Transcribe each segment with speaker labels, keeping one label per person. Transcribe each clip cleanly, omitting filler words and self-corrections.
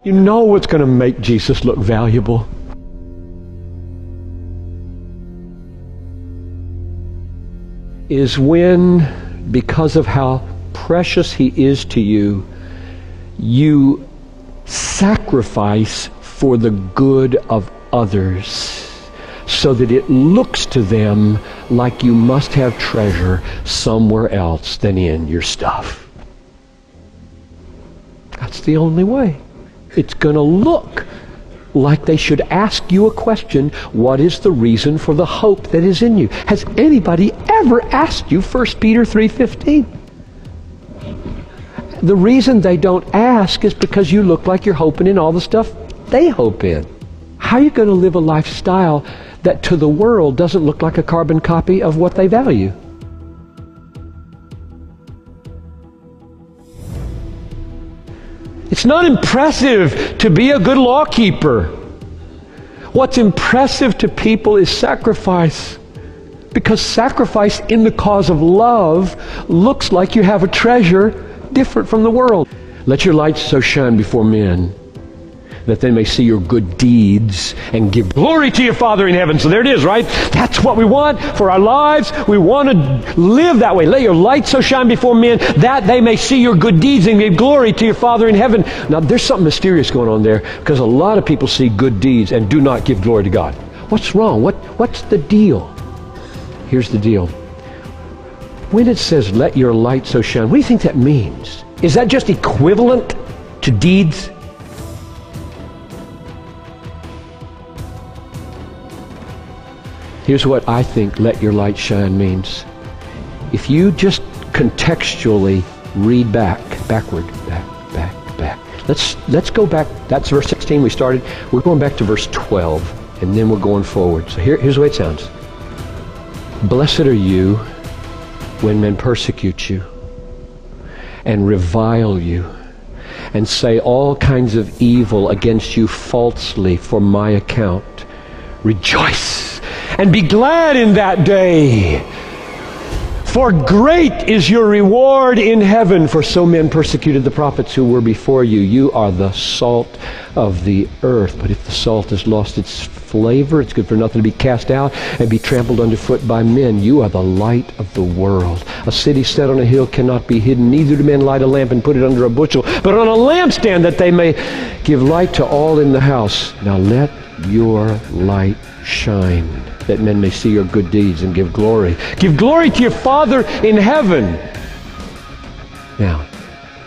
Speaker 1: You know what's going to make Jesus look valuable? Is when, because of how precious He is to you, you sacrifice for the good of others, so that it looks to them like you must have treasure somewhere else than in your stuff. That's the only way. It's going to look like they should ask you a question. What is the reason for the hope that is in you? Has anybody ever asked you 1 Peter 3:15? The reason they don't ask is because you look like you're hoping in all the stuff they hope in. How are you going to live a lifestyle that to the world doesn't look like a carbon copy of what they value? It's not impressive to be a good law keeper. What's impressive to people is sacrifice. Because sacrifice in the cause of love looks like you have a treasure different from the world. Let your light so shine before men that they may see your good deeds and give glory to your Father in heaven. So there it is, right? That's what we want for our lives. We want to live that way. Let your light so shine before men that they may see your good deeds and give glory to your Father in heaven. Now, there's something mysterious going on there, because a lot of people see good deeds and do not give glory to God. What's wrong? What's the deal? Here's the deal. When it says, let your light so shine, what do you think that means? Is that just equivalent to deeds? Here's what I think let your light shine means. If you just contextually read backward. Let's go back. That's verse 16 we started. We're going back to verse 12, and then we're going forward. So here's the way it sounds. Blessed are you when men persecute you and revile you and say all kinds of evil against you falsely for my account. Rejoice and be glad in that day, for great is your reward in heaven. For so men persecuted the prophets who were before you. You are the salt of the earth. But if the salt has lost its flavor, it's good for nothing to be cast out and be trampled underfoot by men. You are the light of the world. A city set on a hill cannot be hidden. Neither do men light a lamp and put it under a bushel, but on a lampstand, that they may give light to all in the house. Now let your light shine, that men may see your good deeds and give glory. Give glory to your Father in heaven. Now,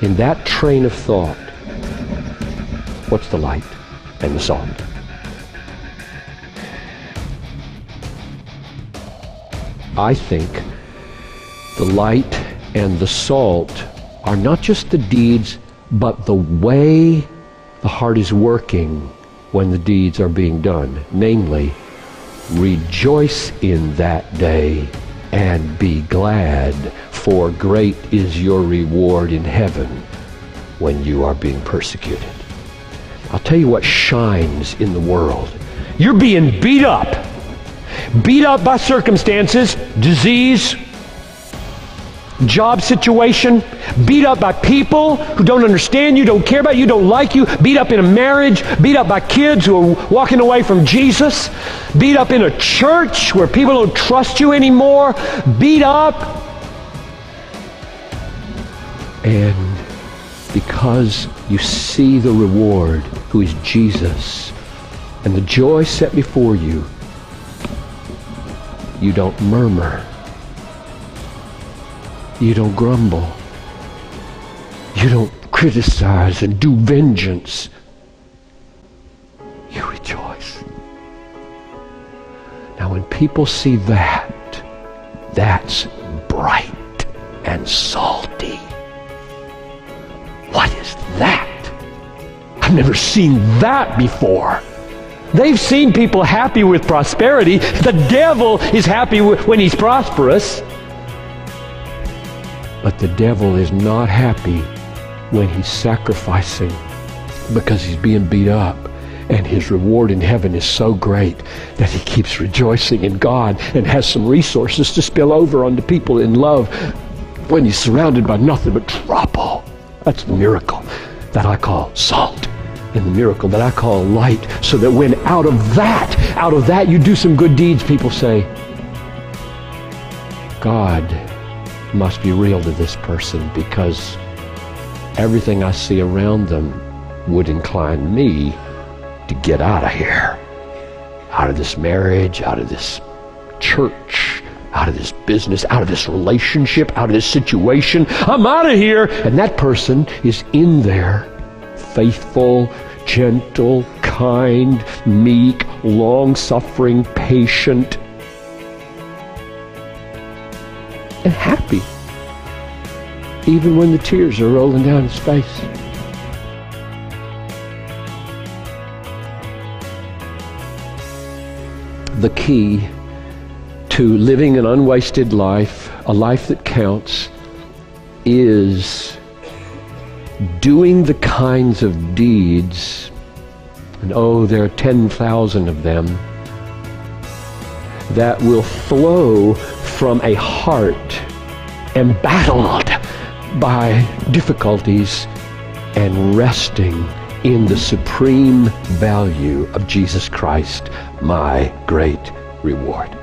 Speaker 1: in that train of thought, what's the light and the salt? I think the light and the salt are not just the deeds, but the way the heart is working when the deeds are being done. Namely, rejoice in that day and be glad, for great is your reward in heaven when you are being persecuted. I'll tell you what shines in the world. You're being beat up by circumstances, disease, job situation, beat up by people who don't understand you, don't care about you, don't like you, beat up in a marriage, beat up by kids who are walking away from Jesus, beat up in a church where people don't trust you anymore, beat up. And because you see the reward, who is Jesus, and the joy set before you, you don't murmur. You don't grumble. You don't criticize and do vengeance. You rejoice. Now when people see that, that's bright and salty. What is that? I've never seen that before. They've seen people happy with prosperity. The devil is happy when he's prosperous. But the devil is not happy when he's sacrificing, because he's being beat up, and his reward in heaven is so great that he keeps rejoicing in God and has some resources to spill over onto people in love when he's surrounded by nothing but trouble. That's the miracle that I call salt in the miracle that I call light, so that when out of that you do some good deeds, people say, God must be real to this person, because everything I see around them would incline me to get out of here, out of this marriage, out of this church, out of this business, out of this relationship, out of this situation. I'm out of here. And that person is in there, faithful, gentle, kind, meek, long-suffering, patient, and happy, even when the tears are rolling down his face. The key to living an unwasted life, a life that counts, is doing the kinds of deeds, and oh, there are 10,000 of them, that will flow from a heart embattled by difficulties and resting in the supreme value of Jesus Christ, my great reward.